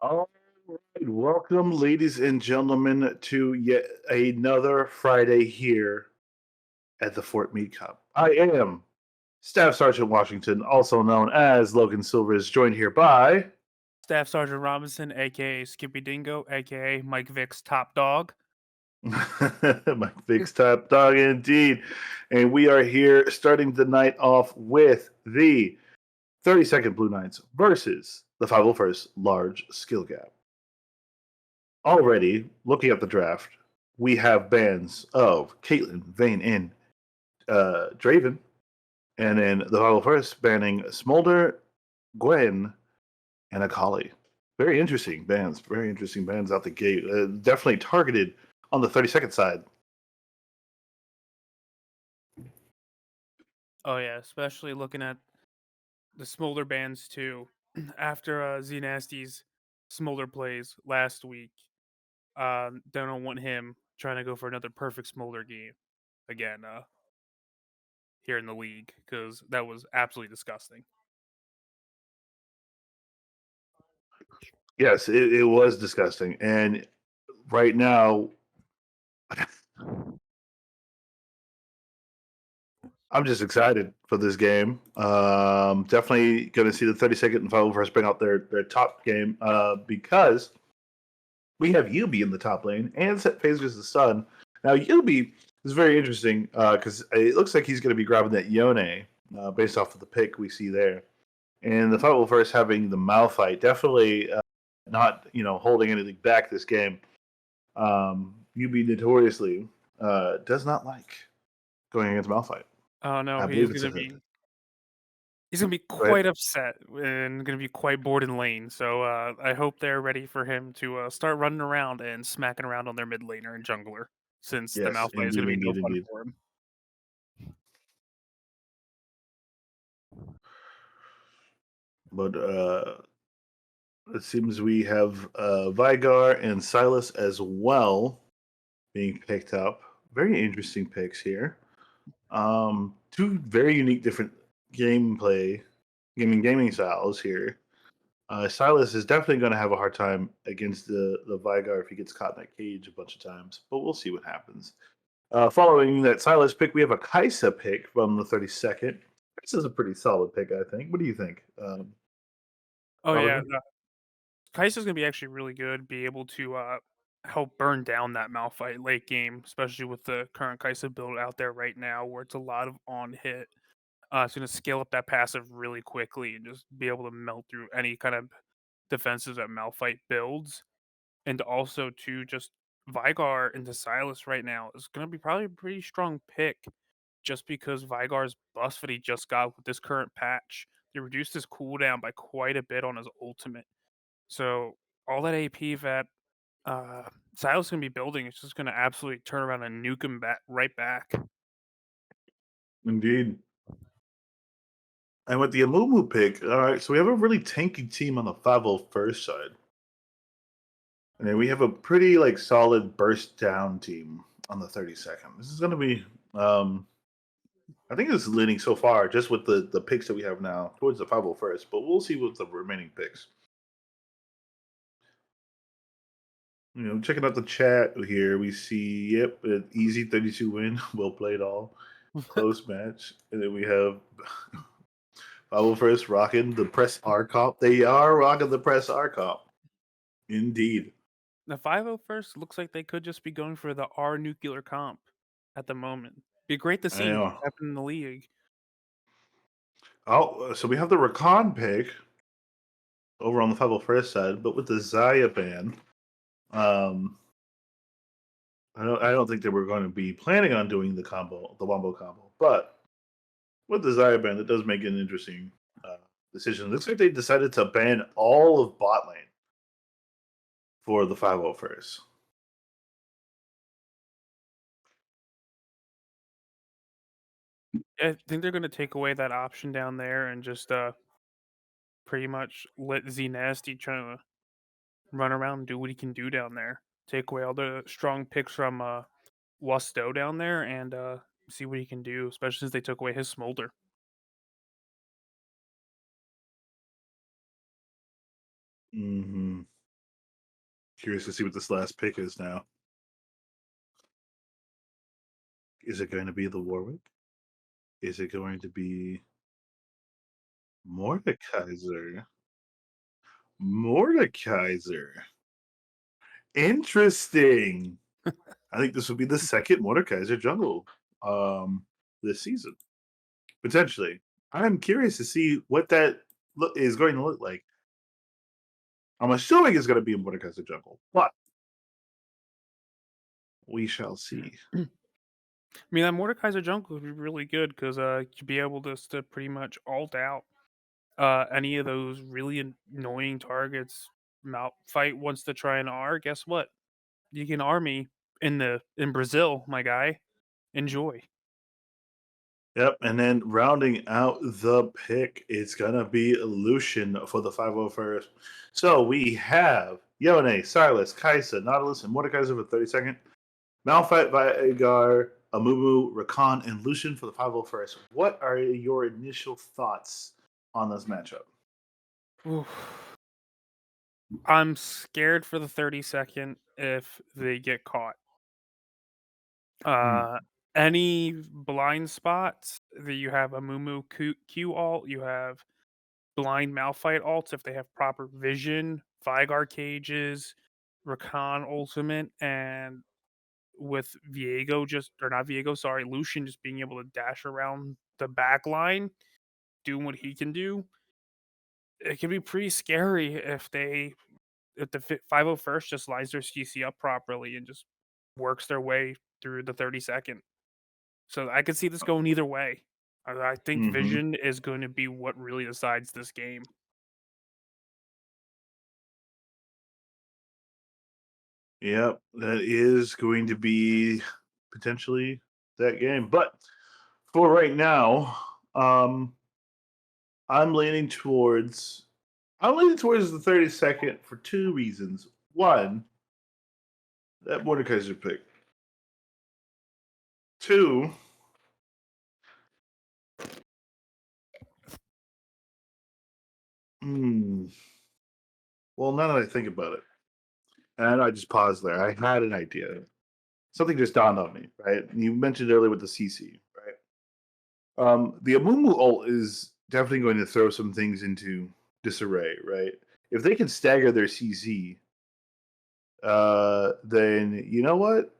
All right, welcome, ladies and gentlemen, to yet another Friday here at the Fort Meade Cup. I am Staff Sergeant Washington, also known as Logan Silvers, joined here by Staff Sergeant Robinson, aka Skippy Dingo, aka Mike Vick's top dog. my big top dog, indeed. And we are here starting the night off with the 32nd Blue Knights versus the 501st Large Skill Gap. Already looking at the draft, we have bands of Caitlyn, Vayne, and Draven, and then the Bible First banning Smolder, Gwen, and Akali. Very interesting bands out the gate. Definitely targeted on the 32nd side. Oh yeah, especially looking at the Smolder bands too. After Z Nasty's Smolder plays last week, don't want him trying to go for another perfect Smolder game again here in the league because that was absolutely disgusting. Yes, it was disgusting. And right now, I'm just excited for this game. Definitely going to see the 32nd and 501st bring out their top game because we have Yubi in the top lane and Set Phasers the Sun. Now, Yubi is very interesting because it looks like he's going to be grabbing that Yone based off of the pick we see there. And the fight will first having the Malphite, definitely not holding anything back this game. Yubi notoriously does not like going against Malphite. Oh no, I believe it's a hit. he's gonna be Go ahead. quite upset and gonna be quite bored in lane. So I hope they're ready for him to start running around and smacking around on their mid laner and jungler, since the Yes, Malphite is indeed, gonna be no indeed, fun indeed. for him. But it seems we have Vigar and Silas as well being picked up. Very interesting picks here. Two very unique, different gameplay, gaming styles here. Silas is definitely going to have a hard time against the Vigar if he gets caught in that cage a bunch of times, but we'll see what happens. Following that Silas pick, we have a Kaisa pick from the 32nd. This is a pretty solid pick, I think. What do you think, Oh yeah, Robinson? Kai'Sa's gonna be actually really good, be able to, help burn down that Malphite late game, especially with the current Kai'Sa build out there right now, where it's a lot of on hit. It's gonna scale up that passive really quickly and just be able to melt through any kind of defenses that Malphite builds. And also to just Vygar into Sylas right now is gonna be probably a pretty strong pick, just because Vygar's buff that he just got with this current patch, they reduced his cooldown by quite a bit on his ultimate. So all that AP that Silas gonna be building is just gonna absolutely turn around and nuke him back right back. Indeed. And with the Amumu pick, all right, so we have a really tanky team on the 501st side. And then we have a pretty solid burst down team on the 32nd. This is going to be, I think this is leaning so far just with the picks that we have now towards the 501st, but we'll see with the remaining picks. Checking out the chat here, we see, yep, an easy 32 win. Well played all. Close match. And then we have 501st rocking the press R comp. They are rocking the press R comp. Indeed. The 501st looks like they could just be going for the R nuclear comp at the moment. Be great to I see know. happen in the league. Oh, so we have the Rakan pick over on the 501st side, but with the Zaya ban, um, I don't think they were going to be planning on doing the wombo combo. But with the Zaya ban, it does make an interesting decision. It looks like they decided to ban all of bot lane for the 501st. I think they're gonna take away that option down there and just pretty much let Z Nasty try to run around and do what he can do down there. Take away all the strong picks from Wasto down there and see what he can do, especially since they took away his smolder. Hmm. Curious to see what this last pick is now. Is it going to be the Warwick? Is it going to be Mordekaiser? Mordekaiser. Interesting. I think this will be the second Mordekaiser jungle this season, potentially. I'm curious to see what that is going to look like. I'm assuming it's going to be a Mordekaiser jungle, but we shall see. I mean, that Mordekaiser jungle would be really good because you'd be able to pretty much alt out any of those really annoying targets. Fight wants to try an R. Guess what? You can army in Brazil, my guy. Enjoy. Yep, and then rounding out the pick, it's gonna be Lucian for the 501st. So we have Yone, Silas, Kaisa, Nautilus, and Mordekaiser for 32nd. Malphite, Veigar, Amumu, Rakan, and Lucian for the 501st. What are your initial thoughts on this matchup? Oof. I'm scared for the 32nd if they get caught. Hmm. Uh, any blind spots that you have a Mumu Q alt, you have blind Malphite alts if they have proper vision, Vigar cages, Rakan ultimate, and with Viego just or not Viego, sorry, Lucian just being able to dash around the back line, doing what he can do. It can be pretty scary if the 501st just lines their CC up properly and just works their way through the 32nd. So I could see this going either way. I think Mm-hmm. vision is going to be what really decides this game. Yep, that is going to be potentially that game. But for right now, um, I'm leaning towards the 32nd for two reasons. One, that Mordekaiser pick. Two, hmm, well, now that I think about it, and I just paused there, I had an idea. Something just dawned on me, right? You mentioned earlier with the CC, right? The Amumu ult is definitely going to throw some things into disarray, right? If they can stagger their CC, then you know what?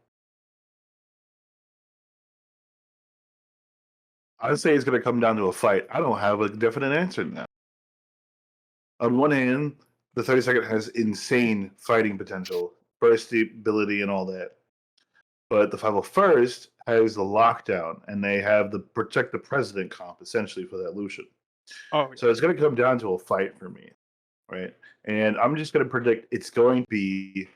I'd say it's going to come down to a fight. I don't have a definite answer now. On one hand, the 32nd has insane fighting potential, burst ability, and all that. But the 501st has the lockdown, and they have the protect the president comp essentially for that Lucian. Oh So it's going to come down to a fight for me, right? And I'm just going to predict it's going to be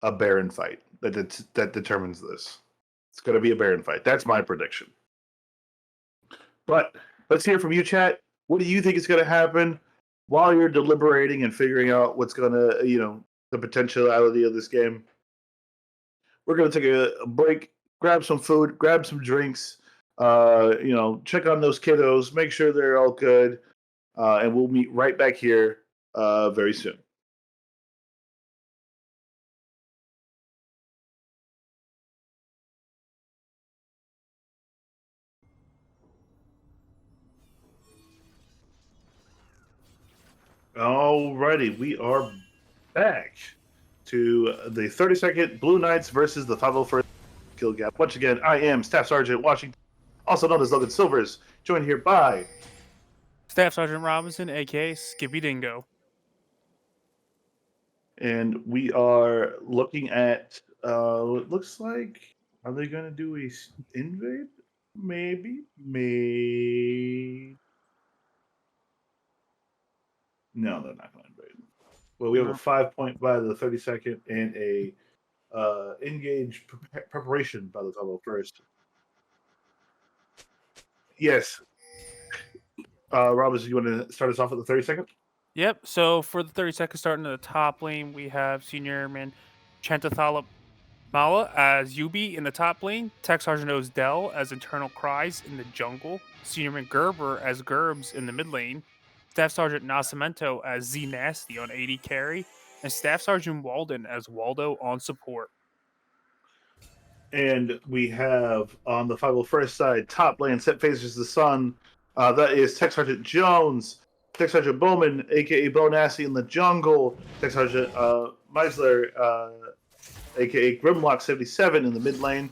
a Baron fight that determines this. It's going to be a Baron fight. That's my prediction. But let's hear from you, chat. What do you think is going to happen while you're deliberating and figuring out what's going to, the potentiality of this game? We're going to take a break, grab some food, grab some drinks, check on those kiddos, make sure they're all good, and we'll meet right back here very soon. Alrighty, we are back to the 32nd Blue Knights versus the 501st Kill Gap. Once again, I am Staff Sergeant Washington, also known as Logan Silvers, joined here by Staff Sergeant Robinson, aka Skippy Dingo. and we are looking at it looks like, are they going to do a invade? Maybe. No, they're not going to invade. Well, we have a No. 5-point by the 32nd and a engage preparation by the 501st. Yes. Robinson, you want to start us off at the 32nd? Yep. So for the 32nd, starting at the top lane, we have Senior Airman Chantathala Mala as Yubi in the top lane, Tech Sergeant Ozdell as Internal Cries in the jungle, Senior Man Gerber as Gerbs in the mid lane, Staff Sergeant Nascimento as Z Nasty on AD carry, and Staff Sergeant Walden as Waldo on support. And we have on the 501st side, top lane, set faces the sun. That is Tech Sergeant Jones, Tech Sergeant Bowman, aka Bo Nasty in the jungle, Tech Sergeant Meisler, aka Grimlock 77 in the mid lane,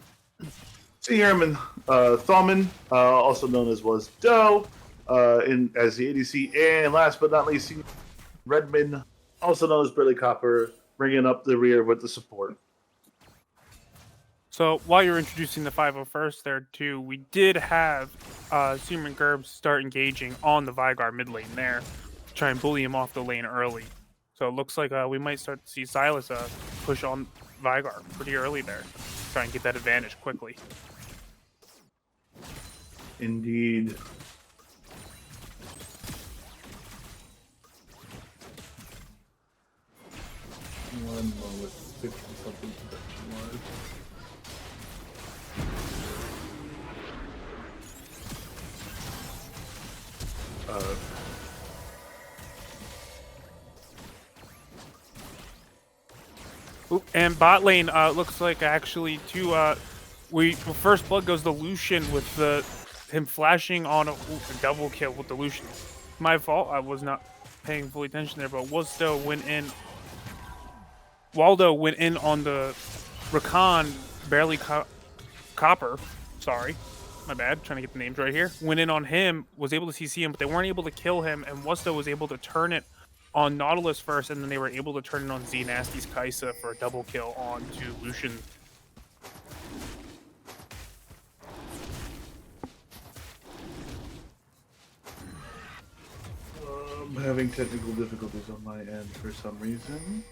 Senior Airman Thaumann, also known as was Doe, as the ADC, and last but not least, Senior Redman, also known as Burley Copper, bringing up the rear with the support. So while you're introducing the 501st there too, we did have Seaman Gerbs start engaging on the Vygar mid lane there to try and bully him off the lane early. So it looks like we might start to see Silas push on Vygar pretty early there, try and get that advantage quickly. Indeed. One moment, 50 something production wise. Oop, and bot lane looks like actually first blood goes to Lucian with him flashing on a double kill with the Lucian. My fault, I was not paying full attention there, but Waldo went in on the Rakan, barely Copper. Sorry, my bad. Trying to get the names right here. Went in on him, was able to CC him, but they weren't able to kill him. And Waldo was able to turn it on Nautilus first, and then they were able to turn it on Z Nasty's Kaisa for a double kill onto Lucian. I'm having technical difficulties on my end for some reason.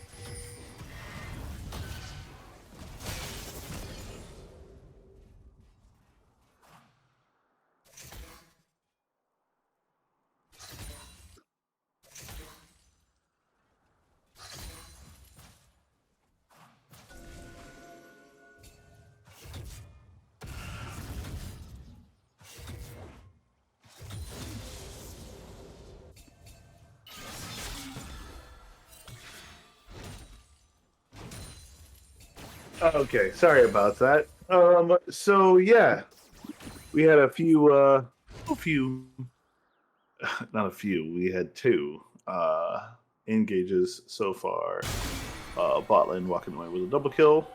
Okay, sorry about that. So yeah, we had we had two engages so far. Bot lane walking away with a double kill,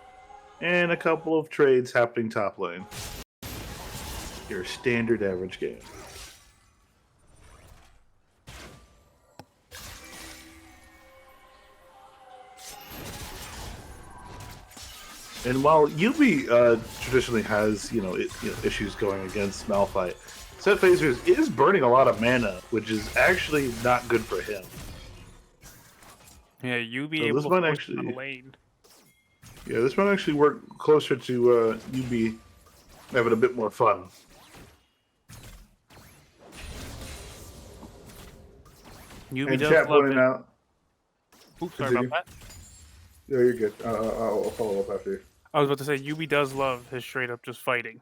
and a couple of trades happening top lane. Your standard average game. And while Yubi traditionally has issues going against Malphite, Set Phasers is burning a lot of mana, which is actually not good for him. Yeah, Yubi able to push on the lane. Yeah, this might actually work closer to Yubi having a bit more fun. Yubi and does chat love pointing it. out. Oops, sorry about that. Yeah, you're good. I'll follow up after you. I was about to say, Yubi does love his straight up just fighting.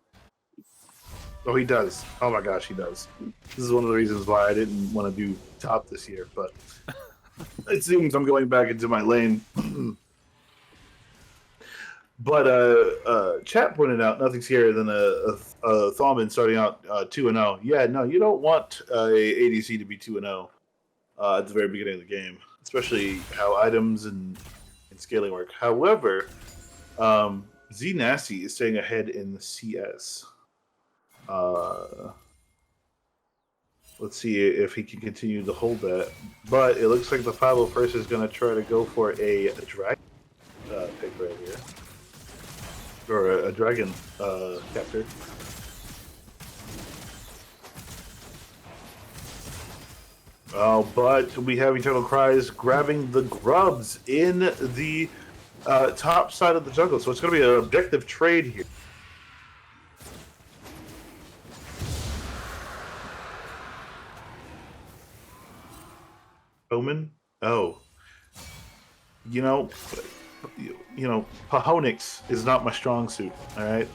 Oh, he does. Oh my gosh, he does. This is one of the reasons why I didn't want to do top this year, but it seems I'm going back into my lane. But chat pointed out nothing's scarier than a Thaumann starting out 2-0. Yeah, no, you don't want a ADC to be 2-0 at the very beginning of the game, especially how items and scaling work. However, Z Nasty is staying ahead in the CS. Let's see if he can continue to hold that. But it looks like the 501st is going to try to go for a dragon pick right here. Or a dragon capture. But we have Eternal Cries grabbing the grubs in the top side of the jungle. So it's going to be an objective trade here. Omen? Oh. You know, Pahonix is not my strong suit, all right?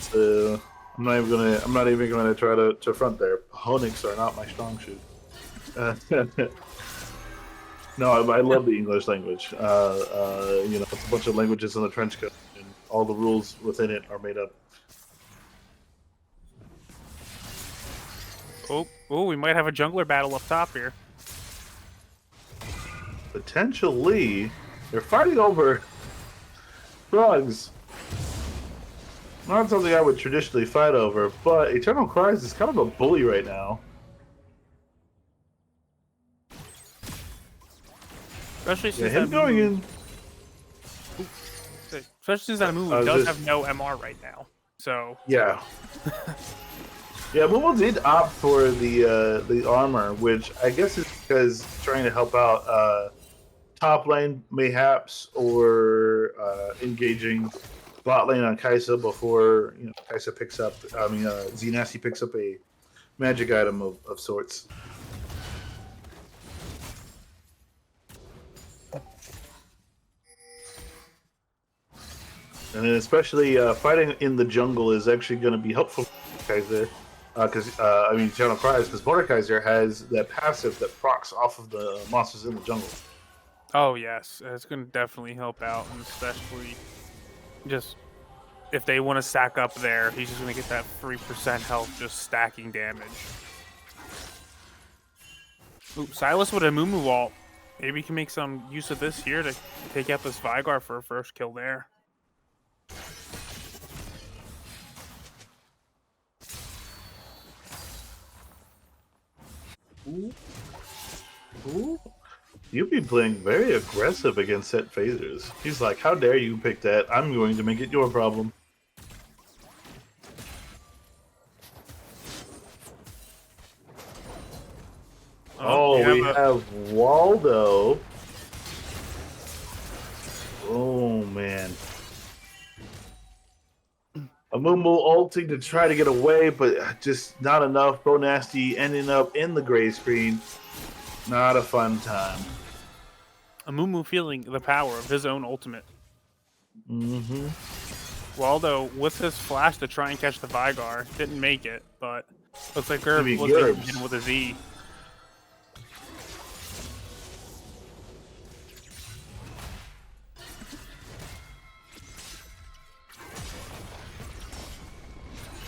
So I'm not even gonna try to front there. Pahonix are not my strong suit. No, I love the English language. It's a bunch of languages in the trench coat, and all the rules within it are made up. Oh, we might have a jungler battle up top here. Potentially, they're fighting over frogs. Not something I would traditionally fight over, but Eternal Cries is kind of a bully right now. Especially since him going in. Especially since that Amumu does have no MR right now. So yeah. Yeah, Mumu did opt for the armor, which I guess is because trying to help out top lane mayhaps or engaging bot lane on Kai'Sa before Kai'Sa picks up. Xenasty picks up a magic item of sorts. And then especially fighting in the jungle is actually going to be helpful for Kai'Sa. Because Eternal Cries, because Mordekaiser has that passive that procs off of the monsters in the jungle. Oh yes, it's going to definitely help out, and especially just if they want to stack up there, he's just going to get that 3% health just stacking damage. Ooh, Sylas with a Mumu ult. Maybe he can make some use of this here to take out this Veigar for a first kill there. Ooh. You've been playing very aggressive against set phasers. He's like, how dare you pick that? I'm going to make it your problem. We have Waldo. Oh, man. Amumu ulting to try to get away, but just not enough. Bo Nasty ending up in the gray screen. Not a fun time. Amumu feeling the power of his own ultimate. Mm-hmm. Waldo, with his flash to try and catch the Veigar, didn't make it, but looks like Gerb was able to hit him with a Z.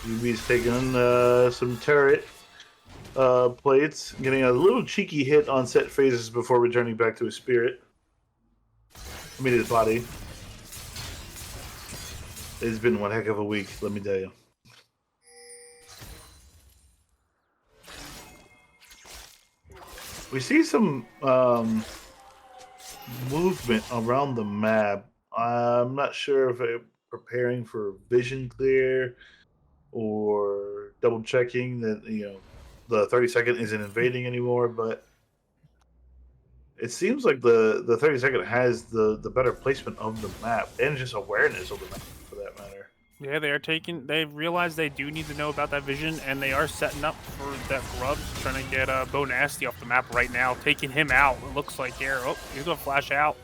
UB's taking some turret plates, getting a little cheeky hit on set phases before returning back to his spirit. I mean, his body. It's been one heck of a week, let me tell you. We see some movement around the map. I'm not sure if they're preparing for vision clear or double checking that the 30-second isn't invading anymore, but it seems like the 30-second has the better placement of the map and just awareness of the map for that matter. Yeah, they realize they do need to know about that vision, and they are setting up for that Grubs, trying to get Bo Nasty off the map right now, taking him out. It looks like here. Oh, he's gonna flash out.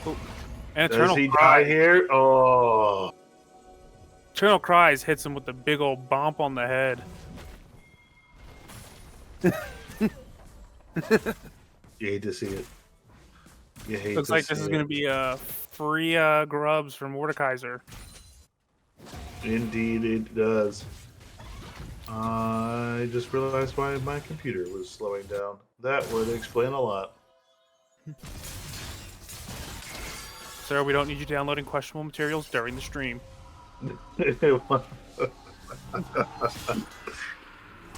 Oh, and Does he die here? Oh. Eternal Cries hits him with the big old bump on the head. You hate to see it. Looks like this is going to be a free Grubs from Mordekaiser. Indeed, it does. I just realized why my computer was slowing down. That would explain a lot. Sir, we don't need you downloading questionable materials during the stream.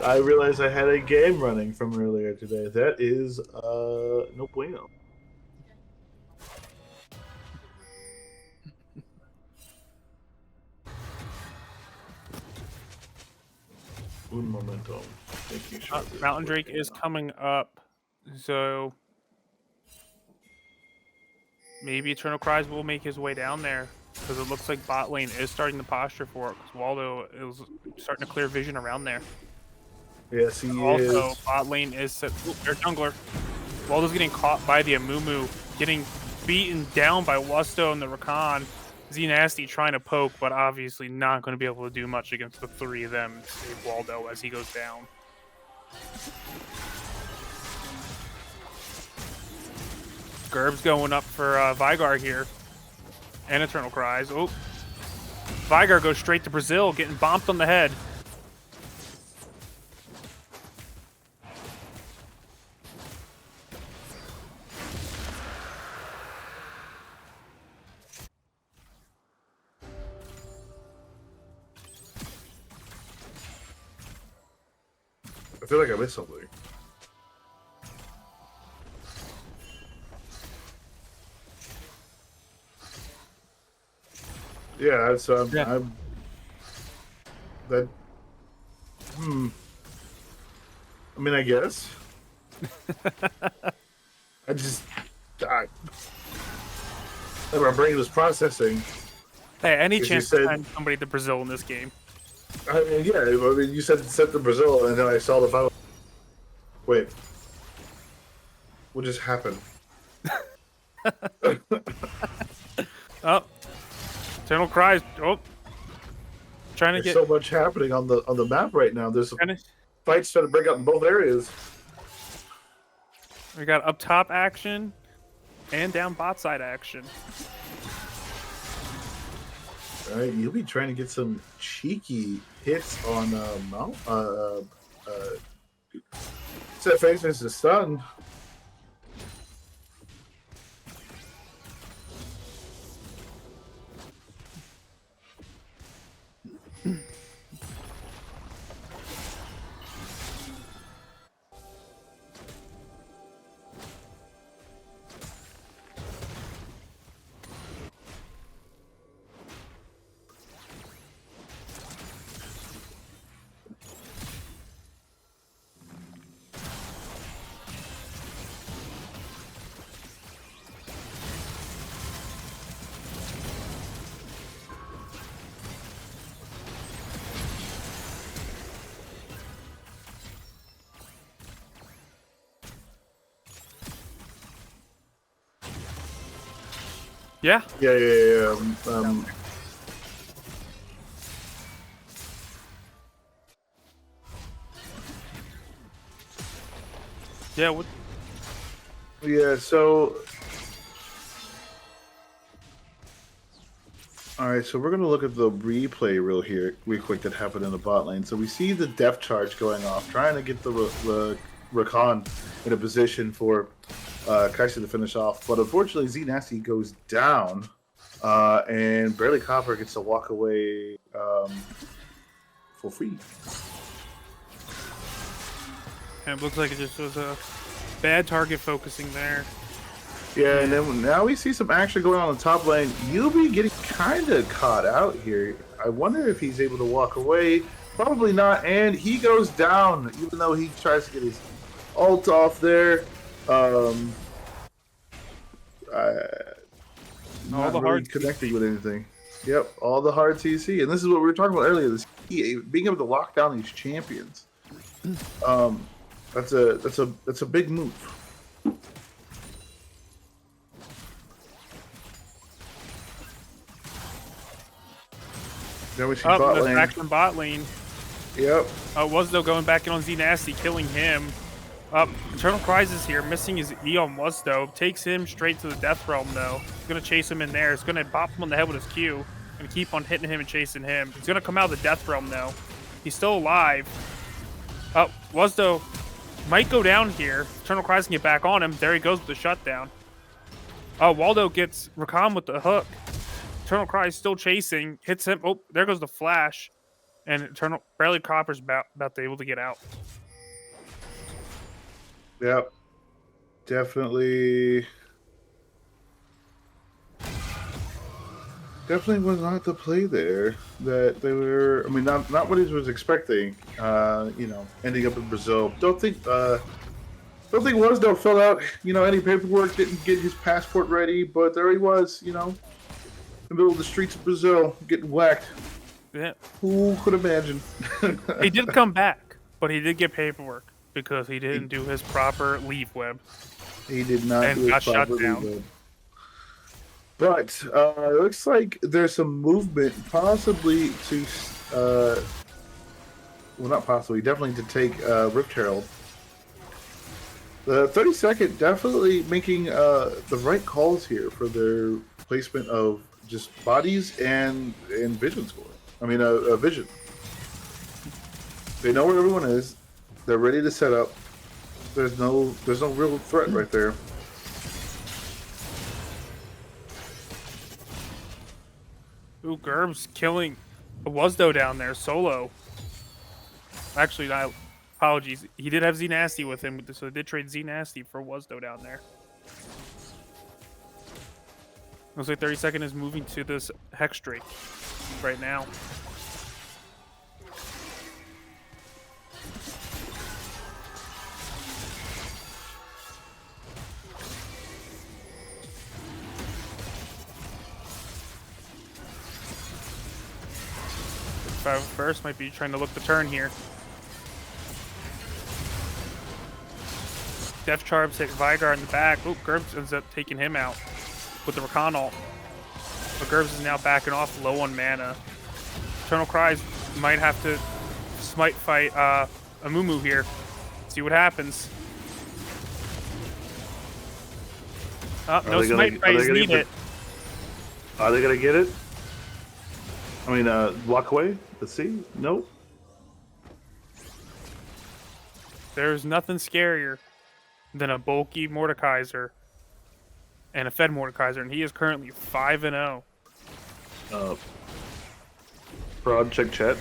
I realized I had a game running from earlier today. That is no bueno. Un momento. Sure Mountain Drake is coming up, so maybe Eternal Cries will make his way down there, because it looks like bot lane is starting the posture for it, because Waldo is starting to clear vision around there. Yes, he also, is. Bot lane is set. Ooh, their jungler. Waldo's getting caught by the Amumu, getting beaten down by Wusto and the Rakan. Xenasty trying to poke, but obviously not going to be able to do much against the three of them to save Waldo as he goes down. Gerb's going up for Vygar here. And Eternal Cries. Oh. Vygar goes straight to Brazil, getting bomped on the head. I feel like I missed something. Yeah, so I'm that. I mean, I guess. My brain was processing. Hey, any Because chance you to said- send somebody to Brazil in this game? I mean, yeah. I mean, you said sent to Brazil, and then I saw the final. Wait, what just happened? Oh. Eternal Cries. Oh. Trying to There's get... so much happening on the map right now. There's Trying to, fights trying to break out in both areas. we got up top action and down bot side action. All right, you'll be trying to get some cheeky hits on Mount. Set faces the sun. Yeah. Yeah. Yeah, what... Yeah, so... Alright, so we're going to look at the replay real quick that happened in the bot lane. So we see the depth charge going off, trying to get the Rakan in a position for Kai'Sa to finish off. But unfortunately, Z Nasty goes down, and Barely Copper gets to walk away for free. And it looks like it just was a bad target focusing there. Yeah, and then now we see some action going on the top lane. Yubi getting kind of caught out here. I wonder if he's able to walk away. Probably not, and he goes down, even though he tries to get his ult off there. All Not the really hard connecting with anything. Yep, all the hard CC, and this is what we were talking about earlier. This being able to lock down these champions. That's a big move. Then we see Up bot in the lane. action bot lane. Yep. Was though going back in on Z Nasty, killing him. Up, Eternal Cries is here, missing his E on Wuzdo. Takes him straight to the Death Realm though. He's gonna chase him in there. He's gonna bop him on the head with his Q. Gonna keep on hitting him and chasing him. He's gonna come out of the Death Realm though. He's still alive. Oh, Wuzdo might go down here. Eternal Cries can get back on him. There he goes with the shutdown. Oh, Waldo gets Rakan with the hook. Eternal Cries still chasing. Hits him. Oh, there goes the flash. And Barely Copper's about to able to get out. Yep. Definitely was not the play there that they were. I mean, not what he was expecting. Ending up in Brazil. Don't think Wuzdo filled out. Any paperwork. Didn't get his passport ready, but there he was. In the middle of the streets of Brazil, getting whacked. Yeah. Who could imagine? He did come back, but he did get paperwork because he didn't do his proper leave web. He did not And do it got shut properly, down. But it looks like there's some movement, possibly to well, not possibly, definitely to take Rift Herald. The 32nd definitely making the right calls here for their placement of just bodies and vision score. I mean, vision. They know where everyone is. They're ready to set up. There's no real threat right there. Ooh, Gerb's killing a Wuzdo down there solo. Actually, not. Apologies. He did have Z Nasty with him, so they did trade Z Nasty for Wuzdo down there. Looks like 32nd is moving to this Hex Drake right now. First might be trying to look the turn here. Death Charbs hit Vygar in the back. Oh, Gerbs ends up taking him out with the Rakan ult. But Gerbs is now backing off, low on mana. Eternal Cries might have to smite fight Amumu here. See what happens. Oh, no smite fight is needed. Are they gonna get it? I mean, walk away? Let's see. Nope. There's nothing scarier than a bulky Mordekaiser and a fed Mordekaiser, and he is currently 5-0. Prod, check chat.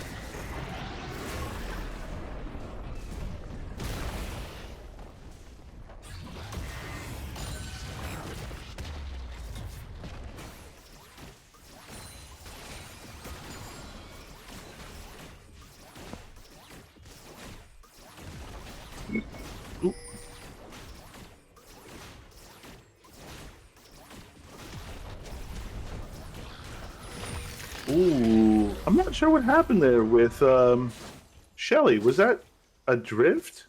Ooh, I'm not sure what happened there with Shelly. Was that a drift?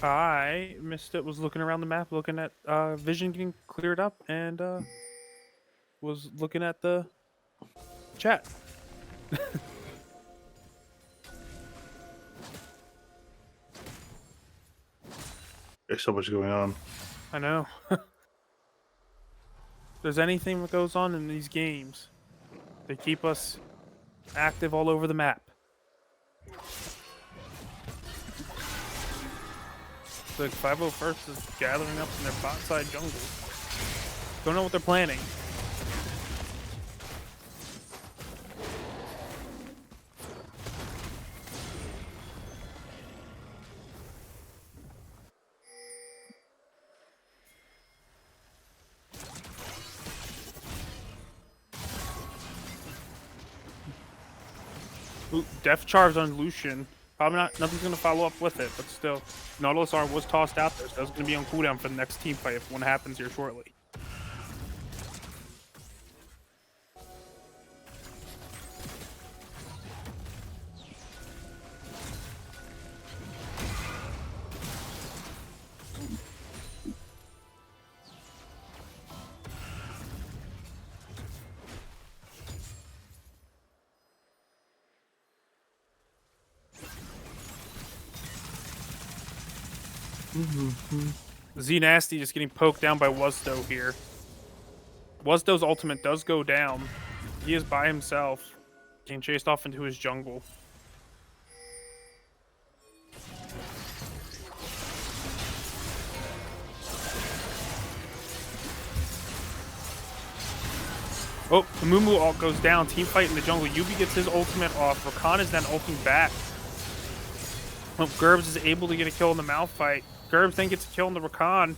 I missed it. Was looking around the map, looking at vision getting cleared up, and was looking at the chat. There's so much going on. I know. There's anything that goes on in these games, they keep us active all over the map. The 501st is gathering up in their bot side jungle. Don't know what they're planning. Ooh, Death Charge on Lucian. Probably not. Nothing's gonna follow up with it, but still, Nautilus R was tossed out there, so it's gonna be on cooldown for the next team fight if one happens here shortly. Z Nasty just getting poked down by Wuzdo here. Wuzdo's ultimate does go down. He is by himself, getting chased off into his jungle. Oh, the Mumu ult goes down. Team fight in the jungle. Yubi gets his ultimate off. Rakan is then ulting back. Oh, Gerbs is able to get a kill in the Mal fight. Gerbs then gets a kill in the Rakan.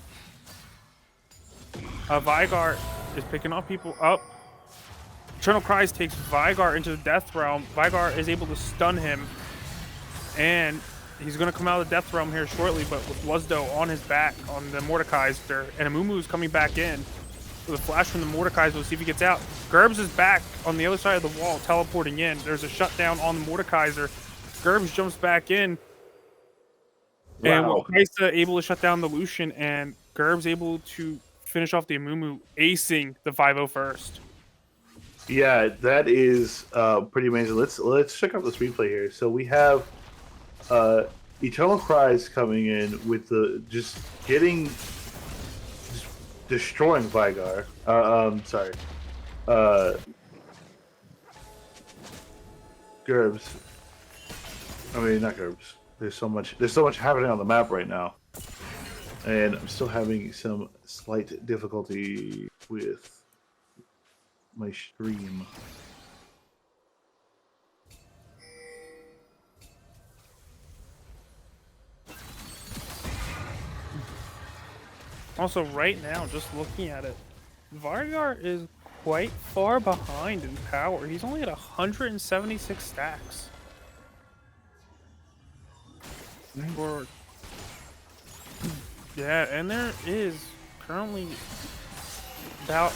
Vygar is picking off people up. Eternal Cries takes Vygar into the Death Realm. Vygar is able to stun him. And he's going to come out of the Death Realm here shortly, but with Wuzdo on his back on the Mordekaiser. And Amumu is coming back in. With a flash from the Mordekaiser, we'll see if he gets out. Gerbs is back on the other side of the wall, teleporting in. There's a shutdown on the Mordekaiser. Gerbs jumps back in. Wow. And Kaisa able to shut down the Lucian, and Gerb's able to finish off the Amumu, acing the 501st. Yeah, that is pretty amazing. Let's check out this replay here. So we have uh, Eternal Cries coming in with the just destroying Vigar. Sorry, uh, Gerbs. I mean, not Gerbs. There's so much. There's so much happening on the map right now, and I'm still having some slight difficulty with my stream. Also, right now, just looking at it, Vargar is quite far behind in power. He's only at 176 stacks. For yeah, and there is currently about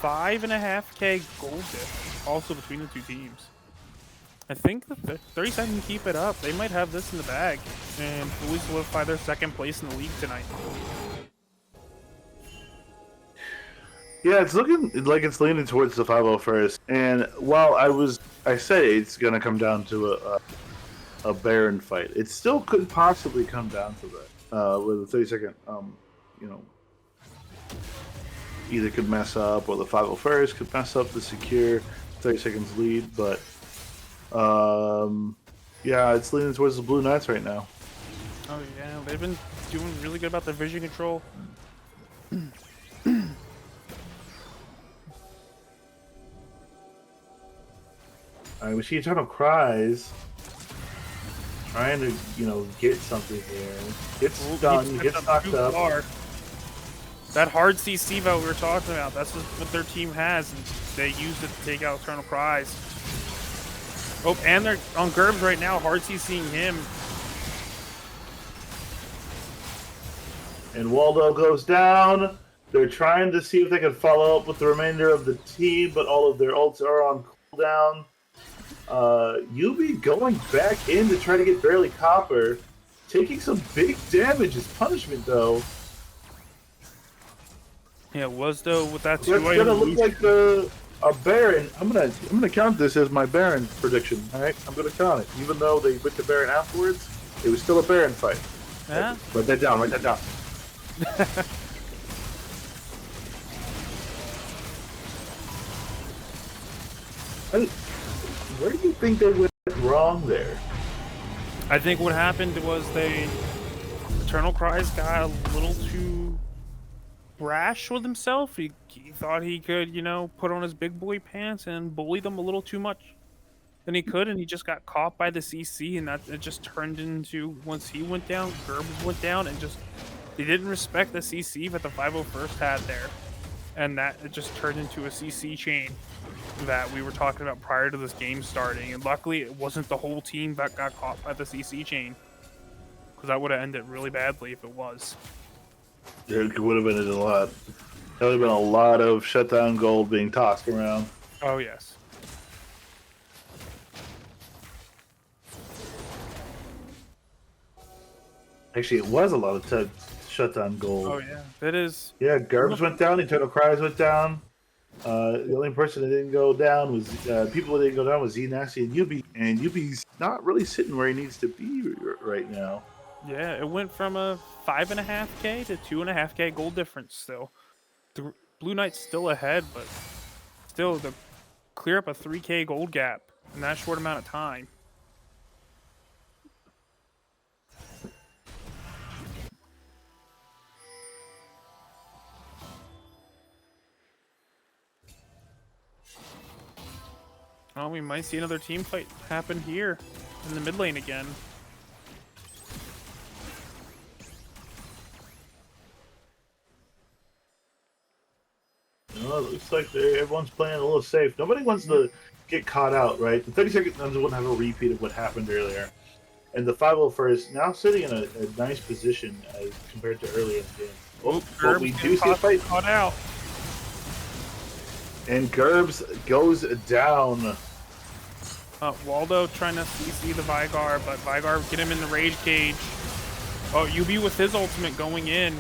5.5K gold diff also between the two teams. I think that the 37 can keep it up. They might have this in the bag and fully solidify their second place in the league tonight. Yeah, it's looking like it's leaning towards the 501st. And while I said it's gonna come down to a Baron fight, it still could possibly come down to that. With the 30-second, you know, either could mess up or the 501st could mess up the secure 30 seconds lead. But yeah, it's leaning towards the Blue Knights right now. Oh yeah, they've been doing really good about their vision control. Alright, we see Eternal Cries trying to, get something here. Gets stunned, gets knocked up. That hard CC vote we were talking about, that's just what their team has, and they used it to take out Eternal Cries. Oh, and they're on Gerbs right now, hard CCing him. And Waldo goes down. They're trying to see if they can follow up with the remainder of the team, but all of their ults are on cooldown. Yubi going back in to try to get Barely Copper, taking some big damage as punishment though. Yeah, it was though with that That's gonna look like a Baron. I'm gonna count this as my Baron prediction. All right, I'm gonna count it, even though they went to Baron afterwards. It was still a Baron fight. Yeah. Write that down. Write that down. Where do you think they went wrong there? I think what happened was Eternal Cries got a little too brash with himself. He thought he could, put on his big boy pants and bully them a little too much than he could, and he just got caught by the CC, and it just turned into, once he went down, Gerbs went down, and they didn't respect the CC that the 501st had there, and that it just turned into a CC chain that we were talking about prior to this game starting, and luckily it wasn't the whole team that got caught by the CC chain, because that would have ended really badly if it was. It would have been a lot. There would have been a lot of shutdown gold being tossed around. Oh yes. Actually, it was a lot of shutdown gold. Oh yeah, it is. Yeah, Gerbs went down. Eternal Cries went down. The only person that didn't go down was people that didn't go down was Z Nasty and Yubi, and Yubi's not really sitting where he needs to be right now. Yeah, it went from a 5.5K to 2.5K gold difference. Still, the Blue Knight's still ahead, but still to clear up a 3K gold gap in that short amount of time. Oh, we might see another team fight happen here in the mid lane again. Well, it looks like everyone's playing a little safe. Nobody wants to get caught out, right? The 30-second nuns wouldn't have a repeat of what happened earlier. And the 501st now sitting in a nice position as compared to earlier in the game. Oh, but we do see a fight. Caught out. And Gerbs goes down. Waldo trying to CC the Vigar, but Vigar get him in the rage cage. Oh, Yubi with his ultimate going in.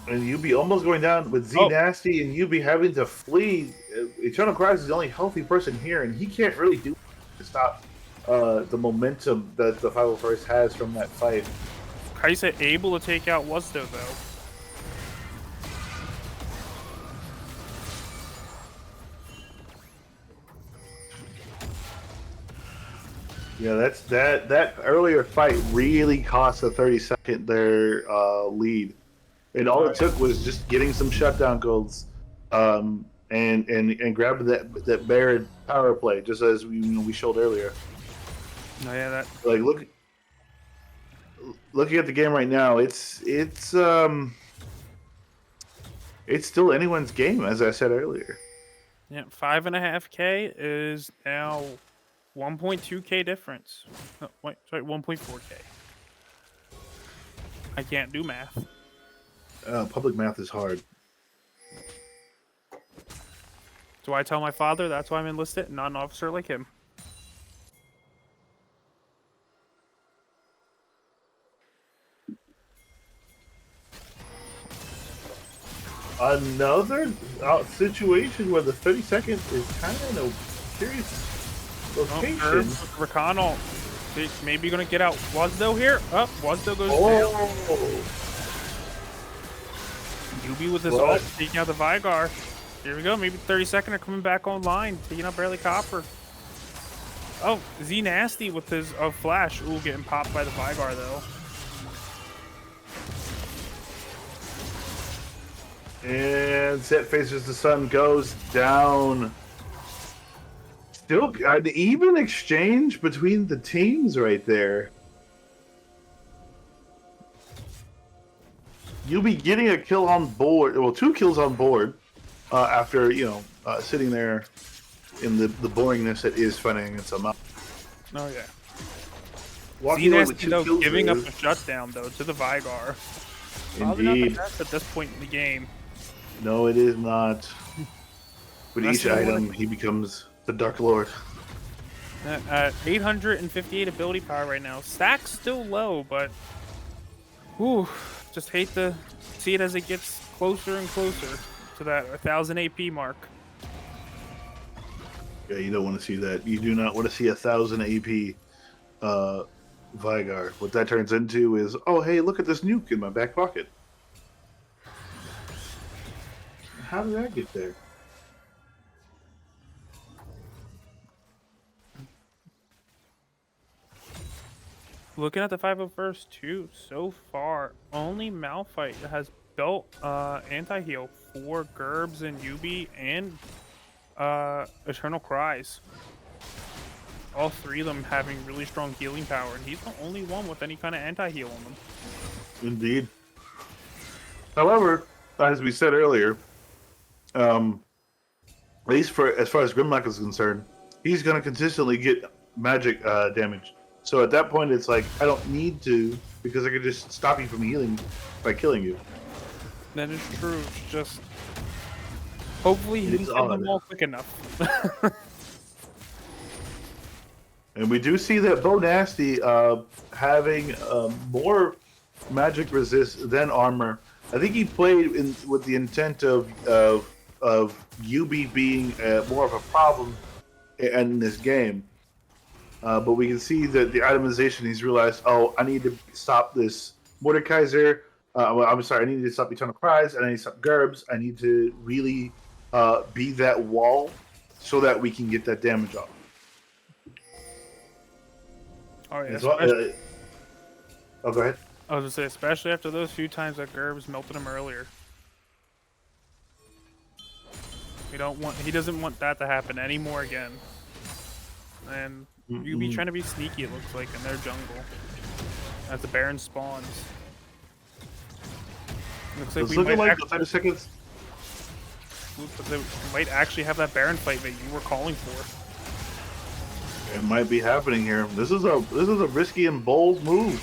And Yubi almost going down with Z Nasty and Yubi having to flee Eternal Cries is the only healthy person here, and he can't really do to stop the momentum that the 501st has from that fight. Kaisa able to take out Wuzdo though. Yeah, that earlier fight really cost a 30-second their lead, and all it took was just getting some shutdown golds, and grabbing that Baron power play, just as we showed earlier. No, yeah, that Like looking at the game right now, it's still anyone's game, as I said earlier. yeah, 5.5K is now 1.2K difference. No, wait, sorry, 1.4K. I can't do math. Public math is hard. So I tell my father that's why I'm enlisted, and not an officer like him. Another situation where the 30 seconds is kind of in a curious location. Rakan maybe gonna get out Wuzdo here. Oh, Wuzdo goes down. Yubi with his ult, taking out the Vygar. Here we go. Maybe 30-second are coming back online, taking out Barely Copper. Oh, Z Nasty with his flash. Ooh, getting popped by the Vygar though. And Set Faces the Sun goes down. Still, an even exchange between the teams right there. You'll be getting a kill on board, well, 2 kills on board, after, sitting there in the boringness that is fighting against a mountain. Oh, yeah. Walking away with 2 though, kills giving up a shutdown, though, to the Vygar. Probably not the best at this point in the game. No, it is not. With each item, he becomes the Dark Lord. 858 ability power right now. Stack's still low, but whew, just hate to see it as it gets closer and closer to that 1000 AP mark. Yeah, you don't want to see that. You do not want to see 1000 AP Vygar. What that turns into is, oh, hey, look at this nuke in my back pocket. How did that get there? Looking at the 501st too, so far, only Malphite has built anti-heal for Gerbs and Yubi and Eternal Cries. All 3 of them having really strong healing power, and he's the only one with any kind of anti-heal on them. Indeed. However, as we said earlier, at least as far as Grimlock is concerned, he's going to consistently get magic damage. So at that point, it's like, I don't need to, because I can just stop you from healing by killing you. That is true. It's just hopefully he can get them all quick enough. And we do see that Bo Nasty having more magic resist than armor. I think he played with the intent of UB being more of a problem in this game. But we can see that the itemization, he's realized, oh, I need to stop this Mordekaiser. I'm sorry, I need to stop Eternal Cries, and I need to stop Gerbs. I need to really be that wall so that we can get that damage off. Oh, yeah. Go ahead. I was going to say, especially after those few times that Gerbs melted him earlier. He doesn't want that to happen anymore again. And you be trying to be sneaky, it looks like, in their jungle. As the Baron spawns. Looks like we might actually have that Baron fight that you were calling for. It might be happening here. This is a risky and bold move.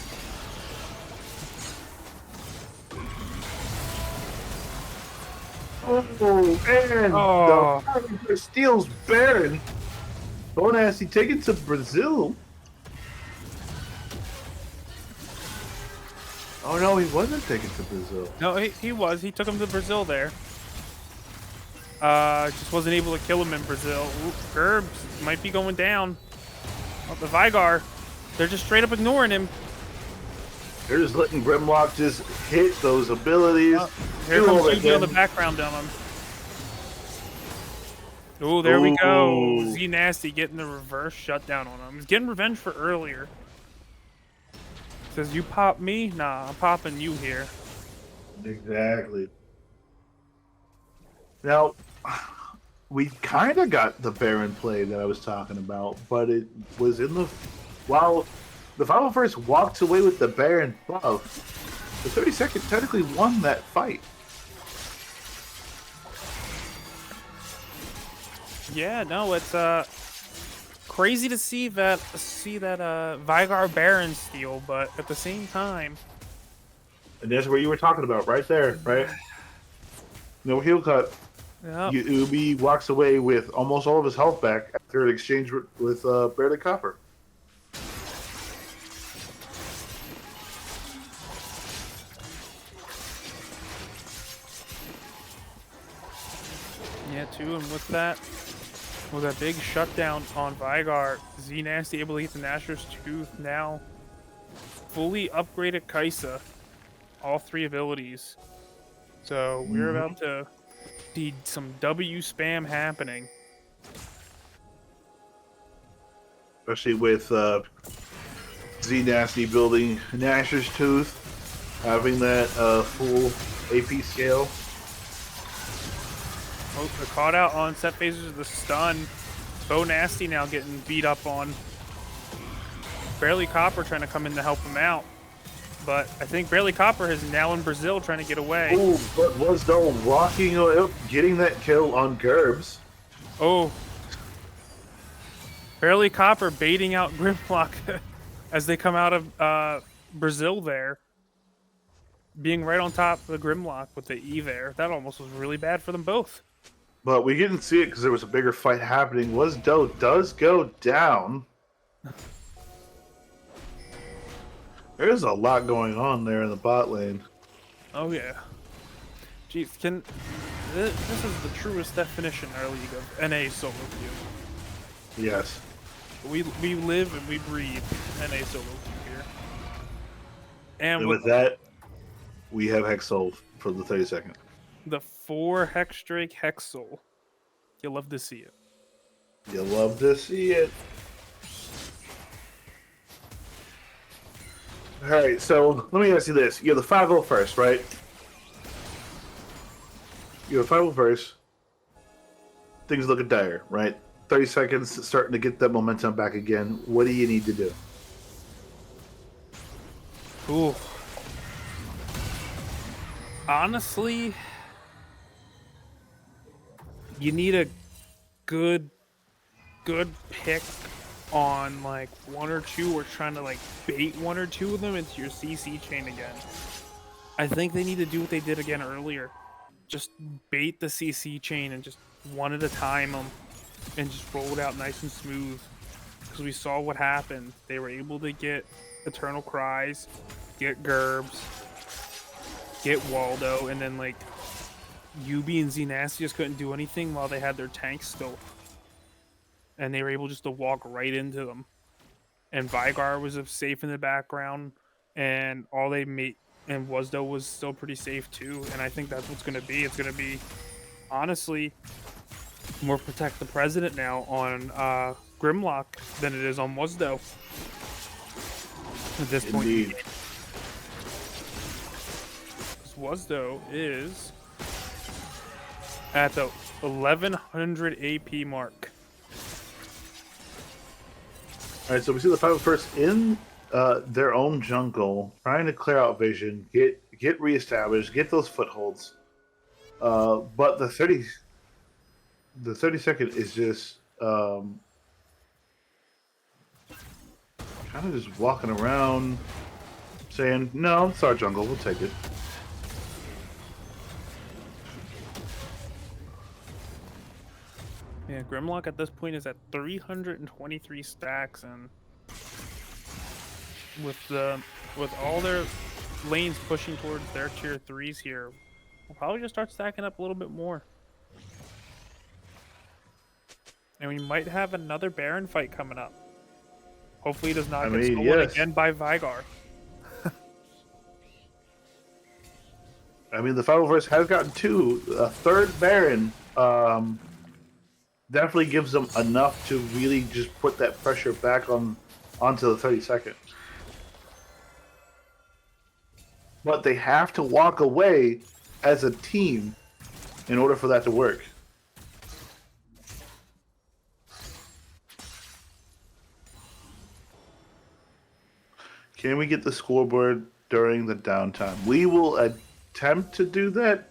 Oh, and the steals Baron. Bo Nasty taken to Brazil. Oh no, he wasn't taken to Brazil. No, he was. He took him to Brazil there. Just wasn't able to kill him in Brazil. Ooh, Gerbs might be going down. Oh, the Vigar, they're just straight up ignoring him. They're just letting Grimlock just hit those abilities. Oh, here do all comes they Yugi on the can. background on him. Oh, there we go. Ooh. Z Nasty getting the reverse shutdown on him. He's getting revenge for earlier. Says, you pop me? Nah, I'm popping you here. Exactly. Now, we kind of got the Baron play that I was talking about, but it was in the while the Final First walks away with the Baron buff. The 32nd technically won that fight. Yeah, no, it's crazy to see that Vigar Baron steal, but at the same time, And that's what you were talking about right there, right? No heel cut. yeah. Ubi walks away with almost all of his health back after an exchange with Barely Copper. Yeah, too, and with that big shutdown on Vigar, Z Nasty able to get the Nashor's Tooth now. Fully upgraded Kaisa, all 3 abilities. So we're about to see some W spam happening. Especially with Z Nasty building Nashor's Tooth, having that full AP scale. Oh, they're caught out on set phases of the stun. Bo Nasty now getting beat up on. Barely Copper trying to come in to help him out. But I think Barely Copper is now in Brazil trying to get away. Oh, but was though walking up, getting that kill on Gerbs. Oh. Barely Copper baiting out Grimlock as they come out of Brazil there. Being right on top of the Grimlock with the E there. That almost was really bad for them both. But we didn't see it because there was a bigger fight happening. Wasdo does go down. There's a lot going on there in the bot lane. Oh yeah. Jeez, this is the truest definition in our league of NA solo queue. Yes. We live and we breathe NA solo queue here. And with that, we have Hexol for the 32nd. The 4 Hexdrake Hexol. You'll love to see it. You love to see it. Alright, so let me ask you this. You have the 5-0 first, right? You have 5-0 first. Things looking dire, right? 30 seconds, starting to get that momentum back again. What do you need to do? Ooh. Honestly, you need a good pick on like 1 or 2, or trying to like bait 1 or 2 of them into your CC chain again. I think they need to do what they did again earlier. Just bait the CC chain and just one at a time them and just roll it out nice and smooth. Because we saw what happened. They were able to get Eternal Cries, get Gerbs, get Waldo, and then like Yubi and Z Nasty just couldn't do anything while they had their tanks still. And they were able just to walk right into them. And Vigar was safe in the background, and all they made, and Wasdo was still pretty safe too. And I think that's what's going to be. It's going to be, honestly, more protect the president now on Grimlock than it is on Wasdo at this point. Indeed. Wasdo is at the 1100 AP mark. Alright, so we see the 5-0 first in their own jungle, trying to clear out vision, get reestablished, get those footholds. But the 32nd is just kind of just walking around saying, no, it's our jungle, we'll take it. Yeah, Grimlock at this point is at 323 stacks, and with all their lanes pushing towards their tier 3s here, we'll probably just start stacking up a little bit more. And we might have another Baron fight coming up. Hopefully, it does I not get mean, stolen yes. again by Vygar. I mean, the Fableverse has gotten two. A third Baron definitely gives them enough to really just put that pressure back onto the 32nd. But they have to walk away as a team in order for that to work. Can we get the scoreboard during the downtime? We will attempt to do that.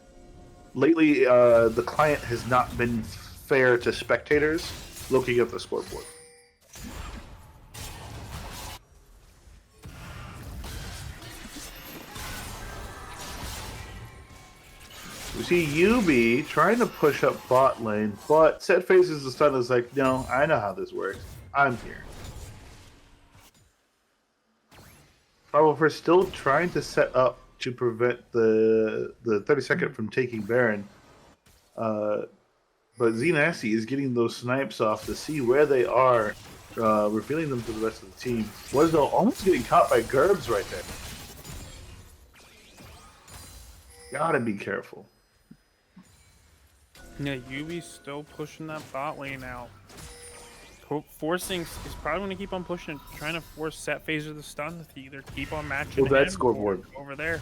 Lately, the client has not been fair to spectators looking at the scoreboard. We see Yubi trying to push up bot lane, but Set Faces the Stun is like, no, I know how this works. I'm here. However, still trying to set up to prevent the 32nd from taking Baron. But Xenasty is getting those snipes off to see where they are, revealing them to the rest of the team. Wesdo almost getting caught by Gerbs right there. Gotta be careful. Yeah, Yubi's still pushing that bot lane out. Forcing is probably going to keep on pushing, trying to force Set Phaser the stun to either keep on matching Well, that him scoreboard. or over there.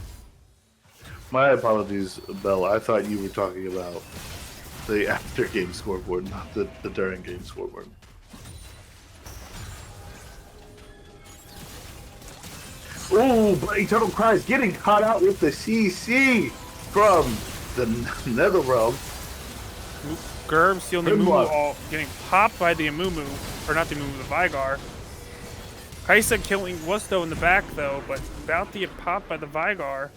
My apologies, Bella. I thought you were talking about the after game scoreboard, not the during game scoreboard. Oh, but Eternal Cries getting caught out with the CC from the Netherrealm. Gerb stealing the Grimlock. Amumu all getting popped by the Amumu, or not the Amumu, the Vygar. Kaisa killing Wusto in the back though, but about to get popped by the Vygar.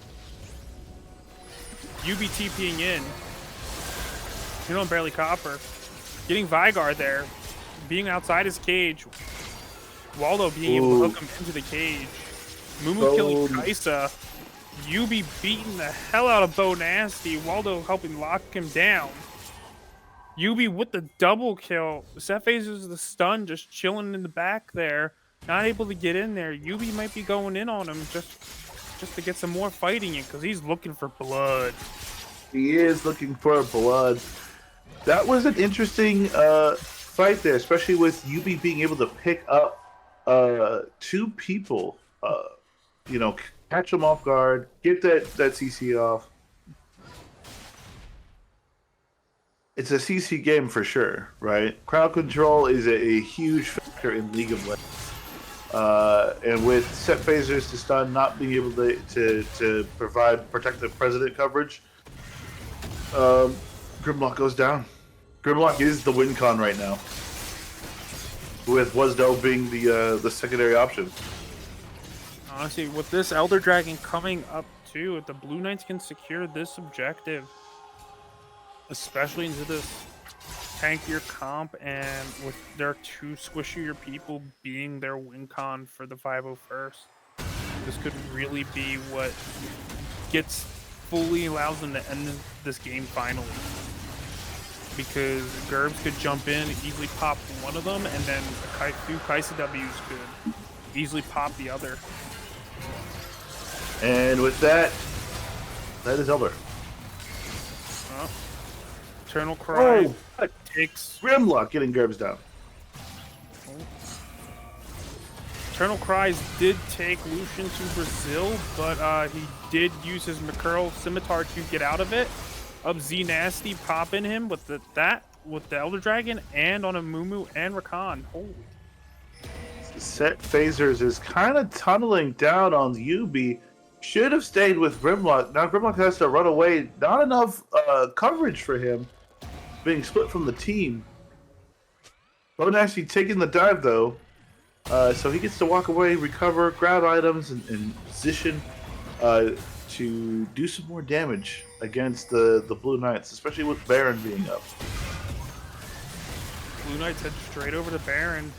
Yubi TPing in. You know, barely copper. Getting Vygar there, being outside his cage. Waldo being able to hook him into the cage. Mumu killing Kaisa. Yubi beating the hell out of Bo Nasty. Waldo helping lock him down. Yubi with the double kill. Set Phases the stun, just chilling in the back there. Not able to get in there. Yubi might be going in on him just to get some more fighting in, because he's looking for blood. He is looking for blood. That was an interesting fight there, especially with Yubi being able to pick up two people. Catch them off guard, get that CC off. It's a CC game for sure, right? Crowd control is a huge factor in League of Legends. And with Set Phasers to stun, not being able to provide protective president coverage, Grimlock goes down. Grimlock is the win con right now, with Wesdo being the secondary option. Honestly, with this Elder Dragon coming up too, if the Blue Knights can secure this objective, especially into this tankier comp, and with their two squishier people being their win con for the 501st, this could really be what fully allows them to end this game finally. Because Gerbs could jump in, easily pop one of them, and then two Kaisa W's could easily pop the other. And with that is Elder. Eternal Cry takes Grimlock getting Gerbs down. Eternal Cries did take Lucian to Brazil, but he did use his Macurl Scimitar to get out of it. Xenasty popping him with the Elder Dragon and on a Mumu and Rakan. Holy. Set Phasers is kind of tunneling down on Yubi. Should have stayed with Grimlock. Now Grimlock has to run away. Not enough coverage for him, being split from the team. Bone actually taking the dive though, so he gets to walk away, recover, grab items, and position to do some more damage against the Blue Knights, especially with Baron being up. Blue Knights head straight over to Baron.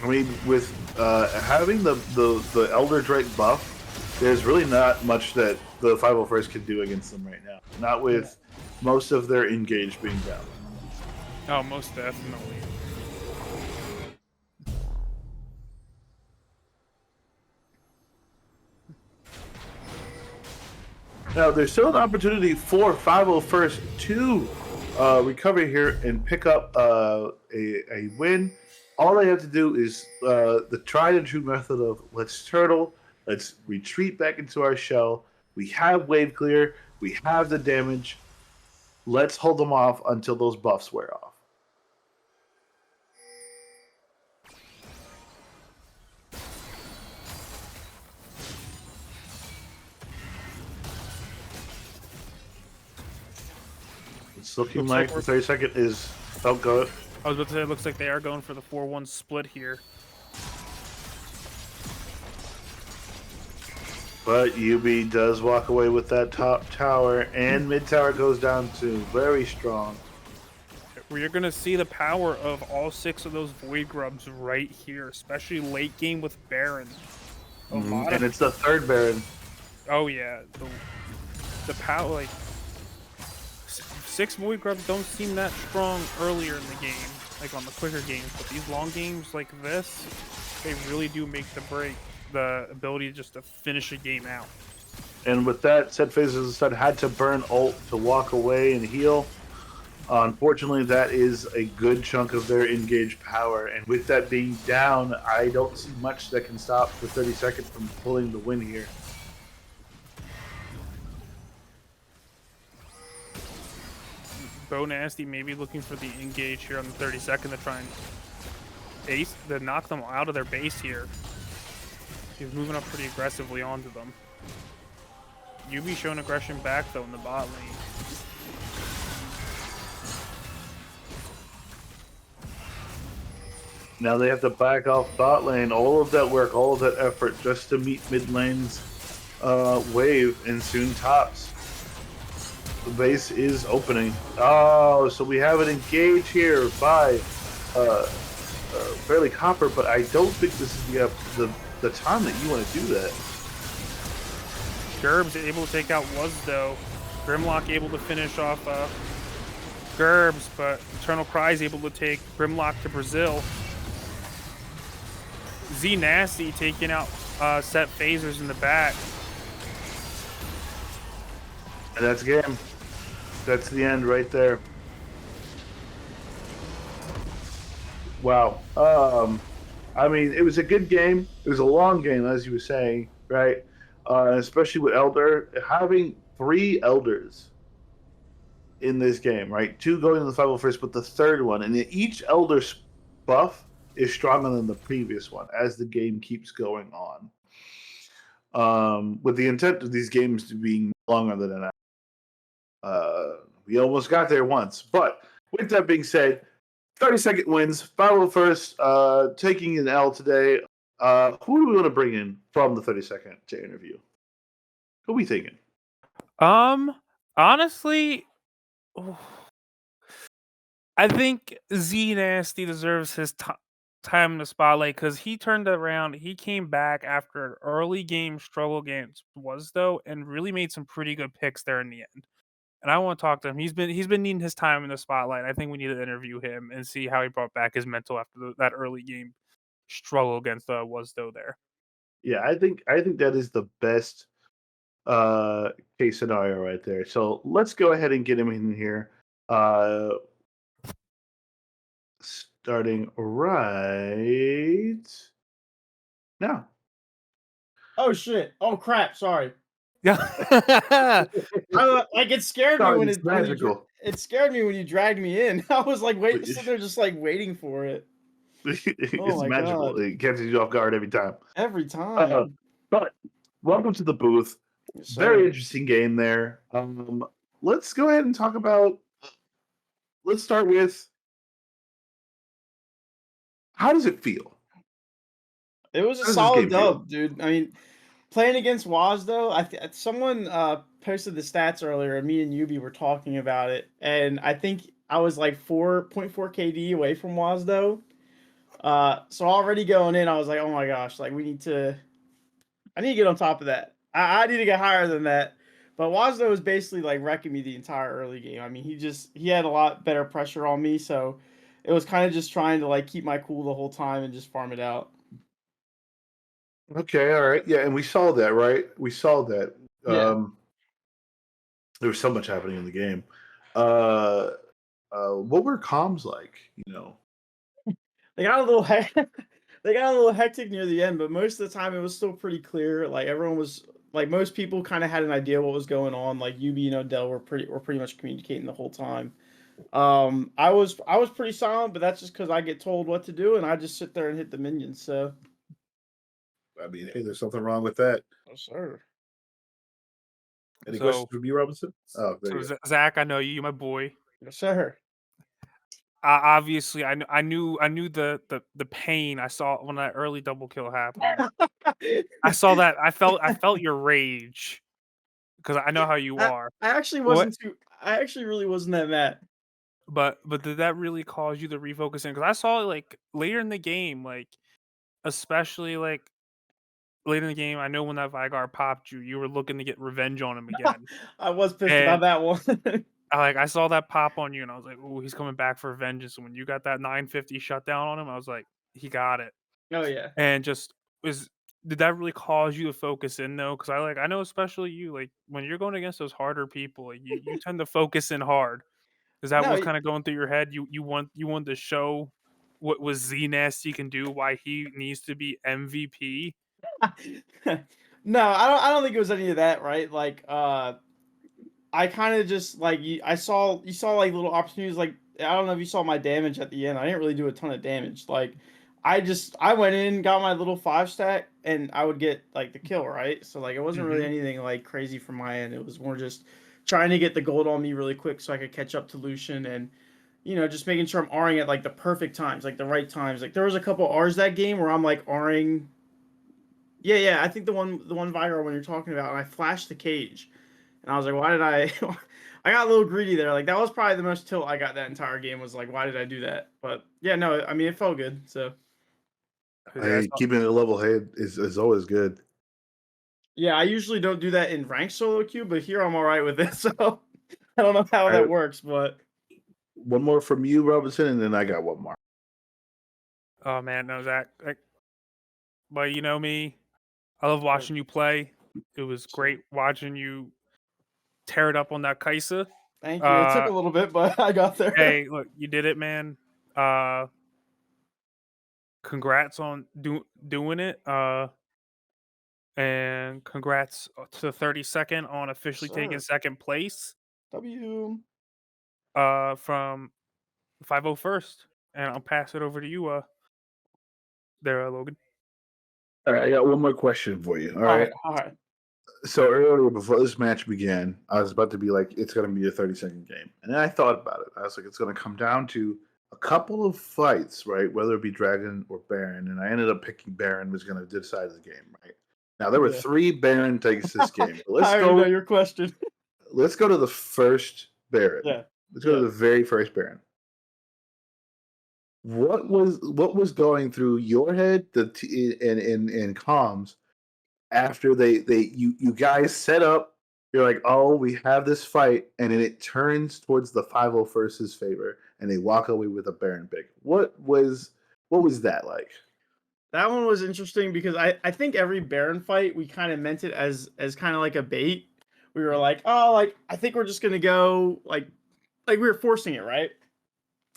I mean, with having the Elder Drake buff, there's really not much that the 501st can do against them right now. Not with most of their engage being down. Oh, most definitely. Now, there's still an opportunity for 501st to recover here and pick up a win. All they have to do is the tried and true method of let's turtle, let's retreat back into our shell. We have wave clear, we have the damage. Let's hold them off until those buffs wear off. It's looking Looks like like the 30-second is. Oh, go. I was about to say, it looks like they are going for the 4-1 split here. But UB does walk away with that top tower, and mid tower goes down too. Very strong. We're going to see the power of all 6 of those Void Grubs right here, especially late game with Baron. And it's the third Baron. Oh yeah, the power, like 6 Void Grubs don't seem that strong earlier in the game, like on the quicker games, but these long games like this, they really do make the break. The ability just to finish a game out. And with that, Set Phases had to burn ult to walk away and heal. Unfortunately, that is a good chunk of their engaged power. And with that being down, I don't see much that can stop the 30-second from pulling the win here. Bo Nasty maybe looking for the engage here on the 30-second to try and base, to knock them out of their base here. He's moving up pretty aggressively onto them. UB showing aggression back though in the bot lane. Now they have to back off bot lane. All of that work, all of that effort just to meet mid lane's wave and soon tops. The base is opening. Oh, so we have an engage here by Fairly Copper, but I don't think this is the time that you want to do that. Gerbs able to take out Wazdo. Grimlock able to finish off Gerbs, but Eternal Cry is able to take Grimlock to Brazil. Z Nasty taking out Set Phasers in the back. And that's game. That's the end right there. Wow. I mean, it was a good game. It was a long game, as you were saying, right? Especially with Elder. Having 3 Elders in this game, right? 2 going to the 501st, but the third one. And each Elder's buff is stronger than the previous one as the game keeps going on. With the intent of these games to being longer than an hour. We almost got there once. But with that being said, 30-second wins. 501st taking an L today. Who do we want to bring in from the 30-second to interview? Who are we thinking? Honestly, I think Z Nasty deserves his time in the spotlight because he turned around. He came back after an early game struggle against Wazdo and really made some pretty good picks there in the end. And I want to talk to him. He's been needing his time in the spotlight. I think we need to interview him and see how he brought back his mental after that early game struggle against Wazdo there. Yeah, I think that is the best case scenario right there. So let's go ahead and get him in here. Starting right now. Oh shit! Oh crap! Sorry. Yeah. Like it scared me when it's magical. It scared me when you dragged me in. I was like sitting there just like waiting for it. It's magical. God. It catches you off guard every time. Every time. But welcome to the booth. Yes, Very interesting game there. Let's go ahead and talk about. Let's start with. How does it feel? It was How a does this solid game feel? dub, dude. I mean, playing against Wazdo, someone posted the stats earlier, and me and Yubi were talking about it, and I think I was like 4.4 KD away from Wazdo. So already going in, I was like, oh my gosh, like I need to get on top of that. I need to get higher than that. But Wazdo was basically like wrecking me the entire early game. I mean, he had a lot better pressure on me, so it was kind of just trying to like keep my cool the whole time and just farm it out. Okay, all right, yeah, and we saw that, right? We saw that. Yeah. There was so much happening in the game. Uh, what were comms like? They got a little they got a little hectic near the end, but most of the time it was still pretty clear. Like everyone was like most people kind of had an idea what was going on. Like Yubi and Odell were pretty much communicating the whole time. I was pretty silent, but that's just because I get told what to do and I just sit there and hit the minions. So I mean, hey, there's something wrong with that. oh, sir. Any So- questions from you, Robinson? Oh, there So you go. Zach, I know you, my boy. Yes, sir. Obviously, I knew the pain I saw when that early double kill happened. I saw that. I felt your rage because I know how you are. I actually What? wasn't too. I actually really wasn't that mad. But did that really cause you to refocus in? Because I saw like later in the game, like especially like later in the game, I know when that Vigar popped you, you were looking to get revenge on him again. I was pissed And- about that one. I saw that pop on you, and I was like, "Oh, he's coming back for vengeance." And when you got that 950 shutdown on him, I was like, "He got it." Oh yeah. And just did that really cause you to focus in though? Because I know especially you, like when you're going against those harder people, like, you tend to focus in hard. Is that No, what's y- kind of going through your head? You want to show what was Z Nasty can do, why he needs to be MVP. No, I don't think it was any of that, right? Like I kind of just like you saw like little opportunities. Like I don't know if you saw my damage at the end. I didn't really do a ton of damage. Like I went in, got my little 5 stack, and I would get like the kill, right? So like it wasn't really anything like crazy from my end. It was more just trying to get the gold on me really quick so I could catch up to Lucian and just making sure I'm Ring at like the perfect times, like the right times. Like there was a couple Rs that game where I'm like Ring. Yeah, I think the one Vigar when you're talking about, and I flashed the cage. And I was like, why did I? I got a little greedy there. Like that was probably the most tilt I got that entire game. Was like, why did I do that? But yeah, no, I mean it felt good. So 'Cause yeah, I Hey, saw- keeping it a level head is always good. yeah, I usually don't do that in ranked solo queue, but here I'm all right with it. So I don't know how I- that works, but One more from you, Robinson, and then I got one more. Oh man, no, Zach. But you know me, I love watching you play. It was great watching you tear it up on that Kaisa. thank you. It took a little bit, but I got there. Hey, look, you did it, man. Congrats on doing it. And congrats to 32nd on officially taking Sir. second place. W. From 501st, and I'll pass it over to you. There, Logan. All right, I got one more question for you. All right. All right. So earlier, before this match began, I was about to be like, it's going to be a 30-second game. And then I thought about it. I was like, it's going to come down to a couple of fights, right? Whether it be Dragon or Baron. And I ended up picking Baron was going to decide the game, right? Now, there were Yeah. 3 Baron takes this game. But I already know your question. let's go to the first Baron. Yeah. Let's go to the very first Baron. What was going through your head in comms after you guys set up? You're like, oh, we have this fight, and then it turns towards the 501st's favor, and they walk away with a Baron pick. What was that like? That one was interesting because I think every Baron fight we kind of meant it as kind of like a bait. We were like, oh, like I think we're just gonna go like we were forcing it, right?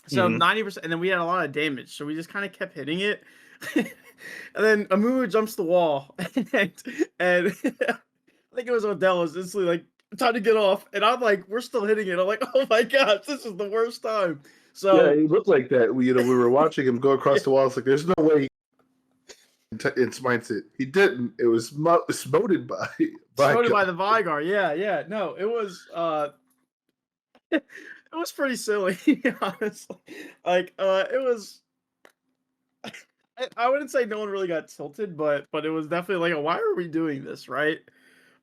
So Mhm. 90%, and then we had a lot of damage, so we just kind of kept hitting it. And then Amumu jumps the wall, and I think it was Odell was instantly like, time to get off, and I'm like, we're still hitting it. I'm like, oh my gosh, this is the worst time. So Yeah, it looked like that. We were watching him go across the wall. It's like, there's no way it smites it. He didn't. It was smoted by Voted by the Vigar. Yeah. No, it was it was pretty silly, honestly. Like it was I wouldn't say no one really got tilted, but it was definitely like, why are we doing this, right?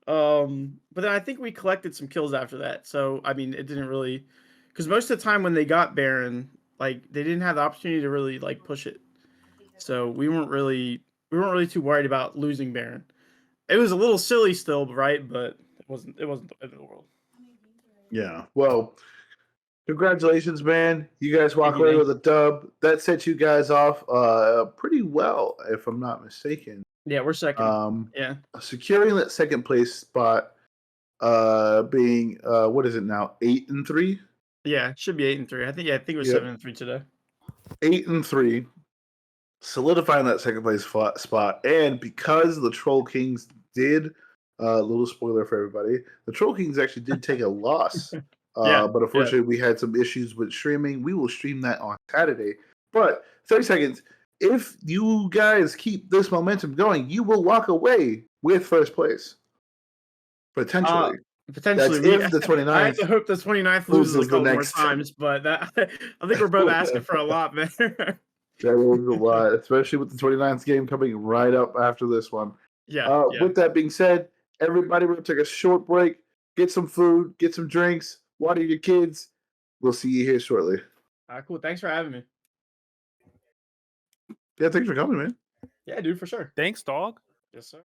But then I think we collected some kills after that. So I mean, it didn't really, because most of the time when they got Baron, like they didn't have the opportunity to really like push it. So we weren't really too worried about losing Baron. It was a little silly still, right? But It wasn't the end of the world. Yeah. Well, congratulations, man. You guys walk Thank you, away thank with a dub. That sets you guys off pretty well, if I'm not mistaken. Yeah, we're second. Yeah. Securing that second place spot, being what is it now? 8-3? Yeah, it should be 8-3. I think it was Yep. 7-3 today. 8-3. Solidifying that second place spot. And because the Troll Kings did, little spoiler for everybody, the Troll Kings actually did take a loss. Yeah, But unfortunately, we had some issues with streaming. We will stream that on Saturday. But 30 seconds. If you guys keep this momentum going, you will walk away with first place. Potentially. Potentially, That's if the I have 29th to hope the 29th loses a loses the couple more next- times, but that I think we're both asking for a lot there. That is a lot, especially with the 29th game coming right up after this one. yeah. With that being said, everybody, we're going to take a short break, get some food, get some drinks, water your kids. We'll see you here shortly. All right, cool. Thanks for having me. Yeah, thanks for coming, man. Yeah, dude, for sure. Thanks, dog. Yes, sir.